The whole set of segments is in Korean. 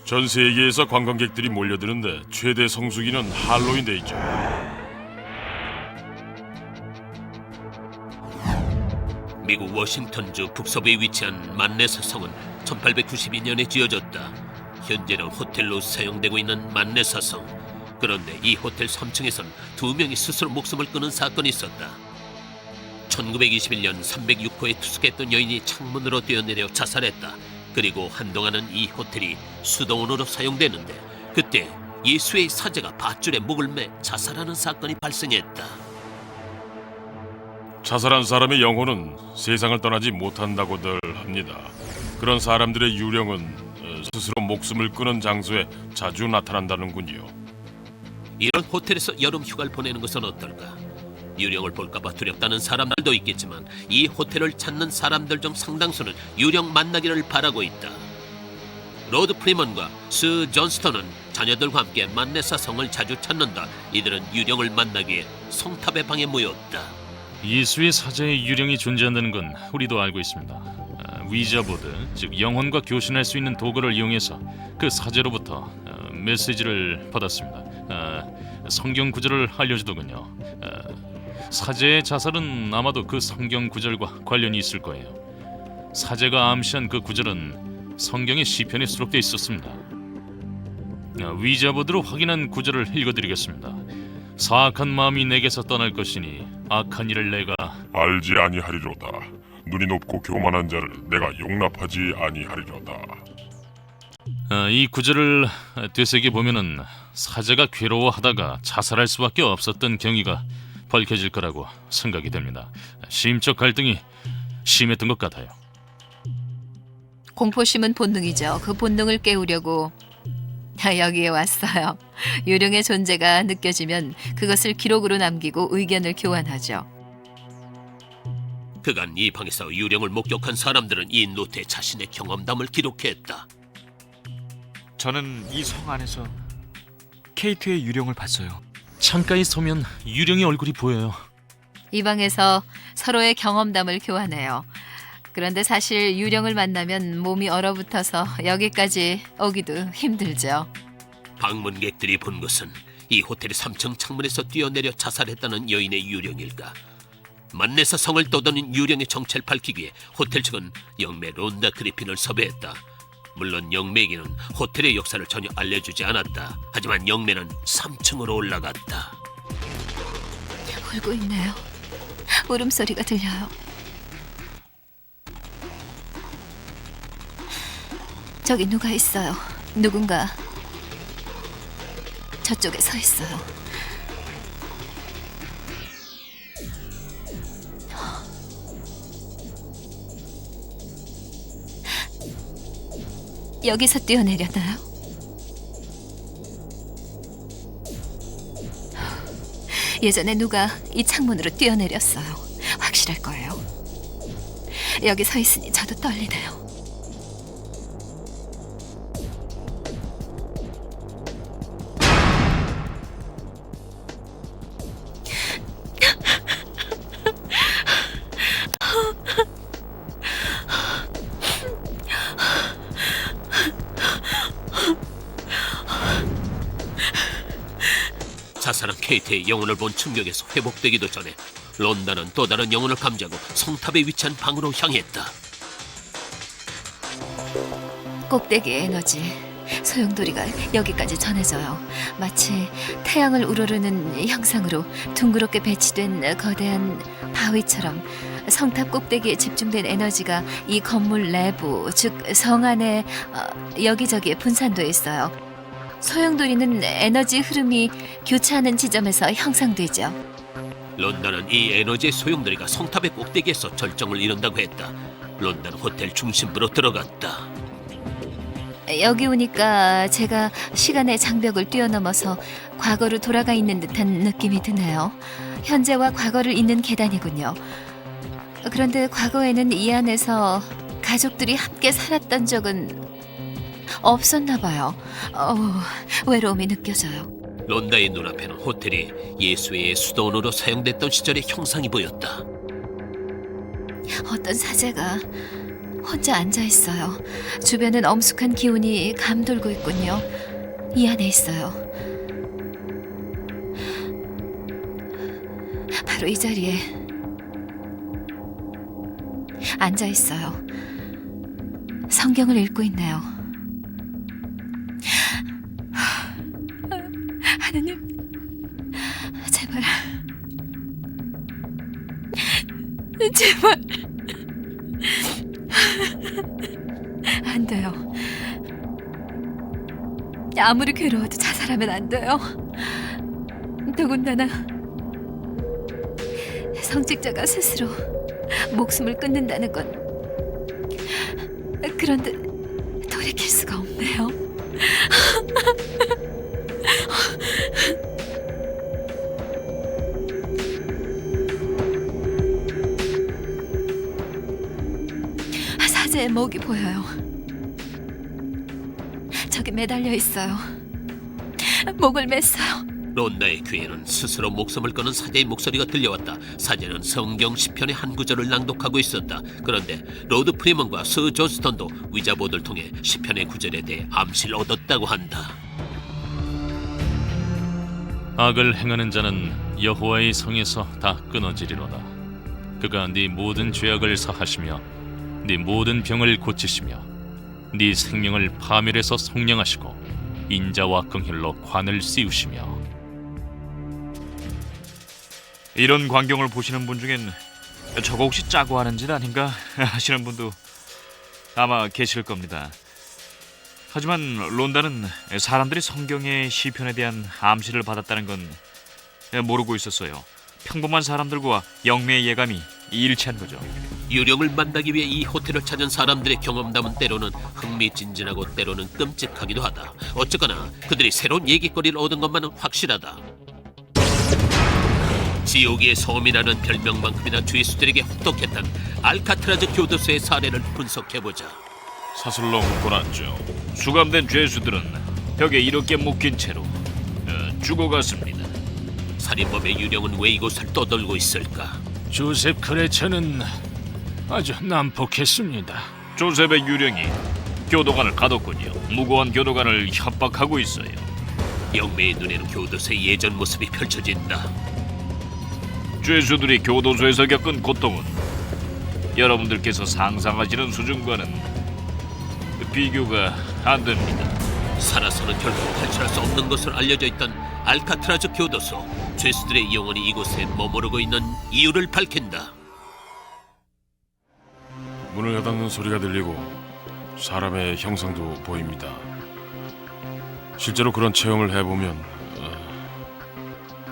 전 세계에서 관광객들이 몰려드는데 최대 성수기는 할로윈데이죠. 미국 워싱턴주 북서부에 위치한 만네사 성은 1892년에 지어졌다. 현재는 호텔로 사용되고 있는 만네사 성. 그런데 이 호텔 3층에선 2명이 스스로 목숨을 끊은 사건이 있었다. 1921년 306호에 투숙했던 여인이 창문으로 뛰어내려 자살했다. 그리고 한동안은 이 호텔이 수동원으로 사용되는데 그때 예수의 사제가 밧줄에 목을 매 자살하는 사건이 발생했다. 자살한 사람의 영혼은 세상을 떠나지 못한다고들 합니다. 그런 사람들의 유령은 스스로 목숨을 끊은 장소에 자주 나타난다는군요. 이런 호텔에서 여름 휴가를 보내는 것은 어떨까? 유령을 볼까봐 두렵다는 사람들도 있겠지만 이 호텔을 찾는 사람들 중 상당수는 유령 만나기를 바라고 있다. 로드 프리먼과 스 존스턴은 자녀들과 함께 만네사 성을 자주 찾는다. 이들은 유령을 만나기 위해 성탑의 방에 모였다. 예수의 사자의 유령이 존재한다는 건 우리도 알고 있습니다. 위자보드, 즉 영혼과 교신할 수 있는 도구를 이용해서 그 사제로부터 메시지를 받았습니다. 성경 구절을 알려주더군요. 사제의 자살은 아마도 그 성경 구절과 관련이 있을 거예요. 사제가 암시한 그 구절은 성경의 시편에 수록되어 있었습니다. 위자보드로 확인한 구절을 읽어드리겠습니다. 사악한 마음이 내게서 떠날 것이니 악한 일을 내가 알지 아니하리로다. 눈이 높고 교만한 자를 내가 용납하지 아니하리로다. 이 구절을 되새겨 보면은 사제가 괴로워하다가 자살할 수밖에 없었던 경위가 밝혀질 거라고 생각이 됩니다. 심적 갈등이 심했던 것 같아요. 공포심은 본능이죠. 그 본능을 깨우려고 여기에 왔어요. 유령의 존재가 느껴지면 그것을 기록으로 남기고 의견을 교환하죠. 그간 이 방에서 유령을 목격한 사람들은 이 노트에 자신의 경험담을 기록했다. 저는 이 성 안에서 케이트의 유령을 봤어요. 창가에 서면 유령의 얼굴이 보여요. 이 방에서 서로의 경험담을 교환해요. 그런데 사실 유령을 만나면 몸이 얼어붙어서 여기까지 오기도 힘들죠. 방문객들이 본 것은 이 호텔의 3층 창문에서 뛰어내려 자살했다는 여인의 유령일까? 만네사 성을 떠도는 유령의 정체를 밝히기 위해 호텔 측은 영매 론다 그리핀을 섭외했다. 물론 영매에게는 호텔의 역사를 전혀 알려주지 않았다. 하지만 영매는 3층으로 올라갔다. 울고 있네요. 울음소리가 들려요. 저기 누가 있어요. 누군가 저쪽에 서 있어요. 여기서 뛰어내렸나요? 예전에 누가 이 창문으로 뛰어내렸어요. 확실할 거예요. 여기 서 있으니 저도 떨리네요. 자살한 케이트의 영혼을 본 충격에서 회복되기도 전에 론다는 또 다른 영혼을 감지하고 성탑에 위치한 방으로 향했다. 꼭대기의 에너지, 소용돌이가 여기까지 전해져요. 마치 태양을 우러르는 형상으로 둥그렇게 배치된 거대한 바위처럼 성탑 꼭대기에 집중된 에너지가 이 건물 내부, 즉 성 안에 여기저기에 분산돼 있어요. 소용돌이는 에너지 흐름이 교차하는 지점에서 형성되죠. 론다는 이 에너지의 소용돌이가 성탑의 꼭대기에서 절정을 이룬다고 했다. 론다는 호텔 중심부로 들어갔다. 여기 오니까 제가 시간의 장벽을 뛰어넘어서 과거로 돌아가 있는 듯한 느낌이 드네요. 현재와 과거를 잇는 계단이군요. 그런데 과거에는 이 안에서 가족들이 함께 살았던 적은 없었나 봐요. 외로움이 느껴져요. 론다의 눈앞에는 호텔이 예수의 수도원으로 사용됐던 시절의 형상이 보였다. 어떤 사제가 혼자 앉아 있어요. 주변은 엄숙한 기운이 감돌고 있군요. 이 안에 있어요. 바로 이 자리에 앉아 있어요. 성경을 읽고 있네요. 하나님, 제발, 제발. 안 돼요. 아무리 괴로워도 자살하면 안 돼요. 더군다나 성직자가 스스로 목숨을 끊는다는 건 그런데 돌이킬 수가 없네요. 사제의 목이 보여요. 저기 매달려 있어요. 목을 맸어요. 론다의 귀에는 스스로 목숨을 끊은 사제의 목소리가 들려왔다. 사제는 성경 시편의 한 구절을 낭독하고 있었다. 그런데 로드 프리먼과 서 존스턴도 위자보드를 통해 시편의 구절에 대해 암시를 얻었다고 한다. 악을 행하는 자는 여호와의 성에서 다 끊어지리로다. 그가 네 모든 죄악을 사하시며 네 모든 병을 고치시며 네 생명을 파멸해서 속량하시고 인자와 긍휼로 관을 씌우시며. 이런 광경을 보시는 분 중엔 저거 혹시 짜고 하는 짓 아닌가 하시는 분도 아마 계실 겁니다. 하지만 론다는 사람들이 성경의 시편에 대한 암시를 받았다는 건 모르고 있었어요. 평범한 사람들과 영매의 예감이 일치한 거죠. 유령을 만나기 위해 이 호텔을 찾은 사람들의 경험담은 때로는 흥미진진하고 때로는 끔찍하기도 하다. 어쨌거나 그들이 새로운 얘기거리를 얻은 것만은 확실하다. 지옥의 섬이라는 별명만큼이나 죄수들에게 혹독했던 알카트라즈 교도소의 사례를 분석해보자. 사슬로 묶어놨죠. 수감된 죄수들은 벽에 이렇게 묶인 채로 죽어갔습니다. 살인범의 유령은 왜 이곳을 떠돌고 있을까? 조셉 크레처는 아주 난폭했습니다. 조셉의 유령이 교도관을 가뒀군요. 무고한 교도관을 협박하고 있어요. 영매의 눈에는 교도소의 예전 모습이 펼쳐진다. 죄수들이 교도소에서 겪은 고통은 여러분들께서 상상하시는 수준과는 비교가 안 됩니다. 살아서는 결코 탈출할 수 없는 것으로 알려져 있던 알카트라즈 교도소. 죄수들의 영혼이 이곳에 머무르고 있는 이유를 밝힌다. 문을 여닫는 소리가 들리고 사람의 형상도 보입니다. 실제로 그런 체험을 해보면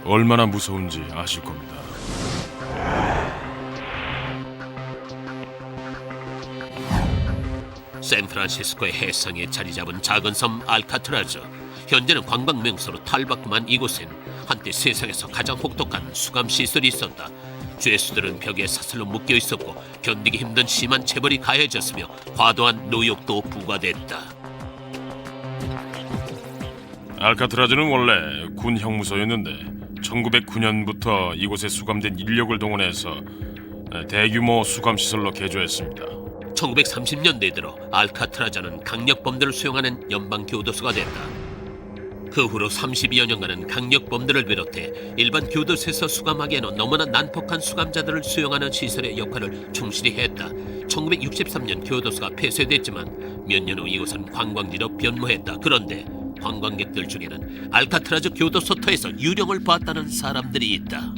얼마나 무서운지 아실 겁니다. 샌프란시스코의 해상에 자리 잡은 작은 섬 알카트라즈. 현재는 관광 명소로 탈바꿈한 이곳엔 한때 세상에서 가장 혹독한 수감 시설이 있었다. 죄수들은 벽에 사슬로 묶여 있었고 견디기 힘든 심한 체벌이 가해졌으며 과도한 노역도 부과됐다. 알카트라즈는 원래 군 형무소였는데 1909년부터 이곳에 수감된 인력을 동원해서 대규모 수감 시설로 개조했습니다. 1930년대 들어 알카트라즈는 강력범들을 수용하는 연방교도소가 됐다. 그 후로 32여 년간은 강력범들을 비롯해 일반 교도소에서 수감하기에는 너무나 난폭한 수감자들을 수용하는 시설의 역할을 충실히 했다. 1963년 교도소가 폐쇄됐지만 몇 년 후 이곳은 관광지로 변모했다. 그런데 관광객들 중에는 알카트라즈 교도소터에서 유령을 봤다는 사람들이 있다.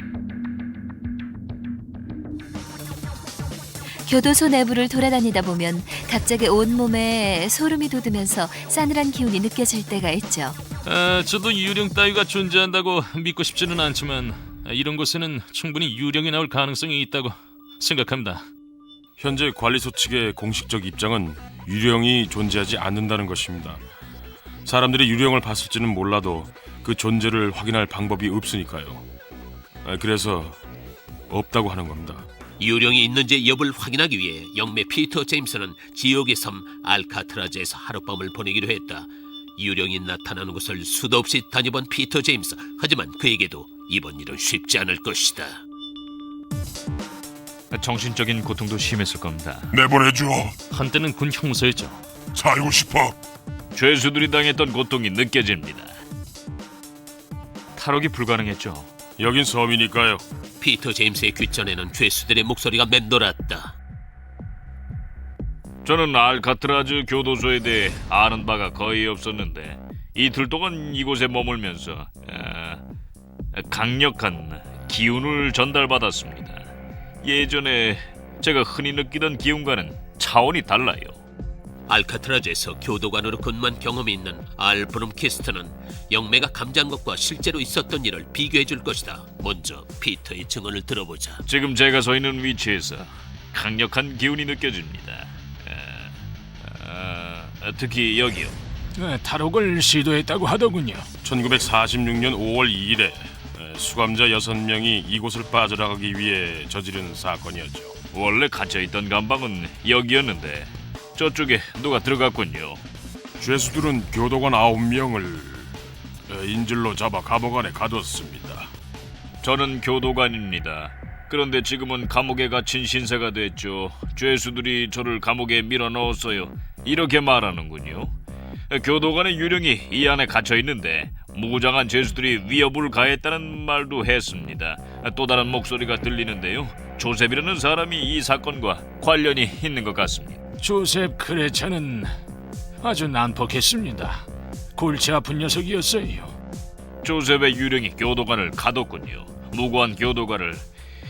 교도소 내부를 돌아다니다 보면 갑자기 온몸에 소름이 돋으면서 싸늘한 기운이 느껴질 때가 있죠. 저도 유령 따위가 존재한다고 믿고 싶지는 않지만 이런 곳에는 충분히 유령이 나올 가능성이 있다고 생각합니다. 현재 관리소 측의 공식적 입장은 유령이 존재하지 않는다는 것입니다. 사람들이 유령을 봤을지는 몰라도 그 존재를 확인할 방법이 없으니까요. 그래서 없다고 하는 겁니다. 유령이 있는지 여부를 확인하기 위해 영매 피터 제임스는 지옥의 섬 알카트라즈에서 하룻밤을 보내기로 했다. 유령이 나타나는 곳을 수도 없이 다녀본 피터 제임스. 하지만 그에게도 이번 일은 쉽지 않을 것이다. 정신적인 고통도 심했을 겁니다. 내보내줘. 한때는 군 형사였죠. 살고 싶어. 죄수들이 당했던 고통이 느껴집니다. 탈옥이 불가능했죠. 여긴 섬이니까요. 피터 제임스의 귓전에는 죄수들의 목소리가 맴돌았다. 저는 알카트라즈 교도소에 대해 아는 바가 거의 없었는데 이틀 동안 이곳에 머물면서 강력한 기운을 전달받았습니다. 예전에 제가 흔히 느끼던 기운과는 차원이 달라요. 알카트라즈에서 교도관으로 근무한 경험이 있는 알 브룸키스트는 영매가 감지한 것과 실제로 있었던 일을 비교해 줄 것이다. 먼저 피터의 증언을 들어보자. 지금 제가 서 있는 위치에서 강력한 기운이 느껴집니다. 특히 여기요. 탈옥을 시도했다고 하더군요. 1946년 5월 2일에 수감자 6명이 이곳을 빠져나가기 위해 저지른 사건이었죠. 원래 갇혀있던 감방은 여기였는데 저쪽에 누가 들어갔군요. 죄수들은 교도관 9명을 인질로 잡아 감옥 안에 가뒀습니다. 저는 교도관입니다. 그런데 지금은 감옥에 갇힌 신세가 됐죠. 죄수들이 저를 감옥에 밀어넣었어요. 이렇게 말하는군요. 교도관의 유령이 이 안에 갇혀있는데 무장한 죄수들이 위협을 가했다는 말도 했습니다. 또 다른 목소리가 들리는데요. 조셉이라는 사람이 이 사건과 관련이 있는 것 같습니다. 조셉 크레처는 아주 난폭했습니다. 골치 아픈 녀석이었어요. 조셉의 유령이 교도관을 가뒀군요. 무고한 교도관을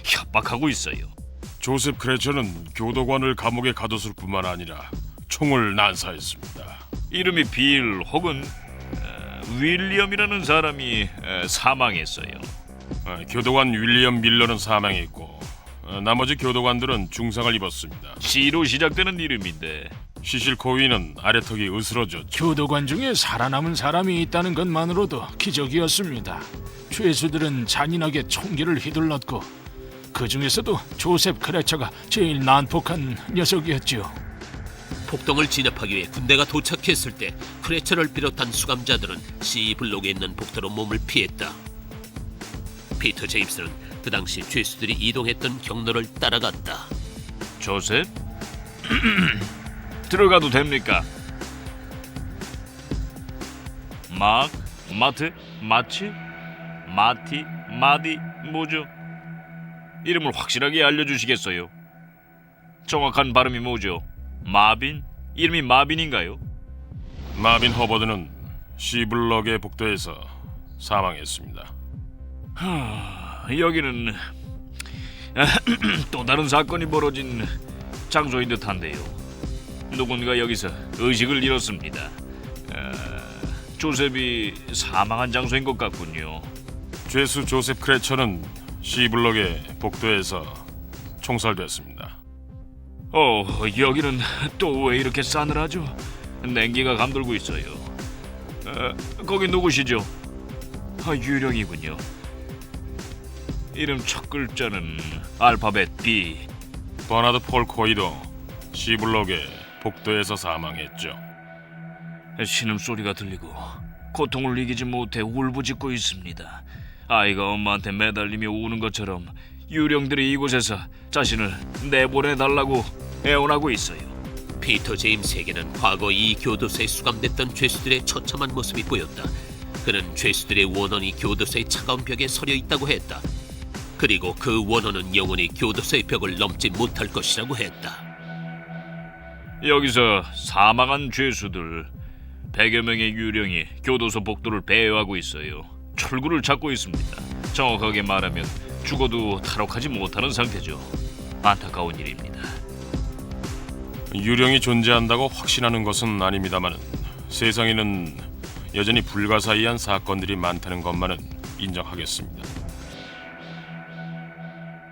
협박하고 있어요. 조셉 크레처는 교도관을 감옥에 가뒀을 뿐만 아니라 총을 난사했습니다. 이름이 빌 혹은 윌리엄이라는 사람이 사망했어요. 교도관 윌리엄 밀러는 사망했고 나머지 교도관들은 중상을 입었습니다. C로 시작되는 이름인데 시실 코위는 아래턱이 으스러졌죠. 교도관 중에 살아남은 사람이 있다는 것만으로도 기적이었습니다. 죄수들은 잔인하게 총기를 휘둘렀고 그 중에서도 조셉 크레처가 제일 난폭한 녀석이었죠. 폭동을 진압하기 위해 군대가 도착했을 때 크레처를 비롯한 수감자들은 C블록에 있는 복도로 몸을 피했다. 피터 제임스는 그 당시 죄수들이 이동했던 경로를 따라갔다. 조셉? 들어가도 됩니까? 마트? 마치? 마티? 마디? 뭐죠? 이름을 확실하게 알려주시겠어요? 정확한 발음이 뭐죠? 마빈? 이름이 마빈인가요? 마빈 허버드는 C블럭의 복도에서 사망했습니다. 여기는 또 다른 사건이 벌어진 장소인 듯한데요. 누군가 여기서 의식을 잃었습니다. 조셉이 사망한 장소인 것 같군요. 죄수 조셉 크레처는 C블럭의 복도에서 총살됐습니다. 여기는 또 왜 이렇게 싸늘하죠? 냉기가 감돌고 있어요. 거기 누구시죠? 유령이군요. 이름 첫 글자는 알파벳 B. 버나드 폴 코이도 C블럭의 복도에서 사망했죠. 신음소리가 들리고 고통을 이기지 못해 울부짖고 있습니다. 아이가 엄마한테 매달리며 우는 것처럼 유령들이 이곳에서 자신을 내보내달라고 애원하고 있어요. 피터 제임스에게는 과거 이 교도소에 수감됐던 죄수들의 처참한 모습이 보였다. 그는 죄수들의 원혼이 교도소의 차가운 벽에 서려 있다고 했다. 그리고 그 원혼은 영원히 교도소의 벽을 넘지 못할 것이라고 했다. 여기서 사망한 죄수들 100여 명의 유령이 교도소 복도를 배회하고 있어요. 출구를 찾고 있습니다. 정확하게 말하면 죽어도 탈옥하지 못하는 상태죠. 안타까운 일입니다. 유령이 존재한다고 확신하는 것은 아닙니다만 세상에는 여전히 불가사의한 사건들이 많다는 것만은 인정하겠습니다.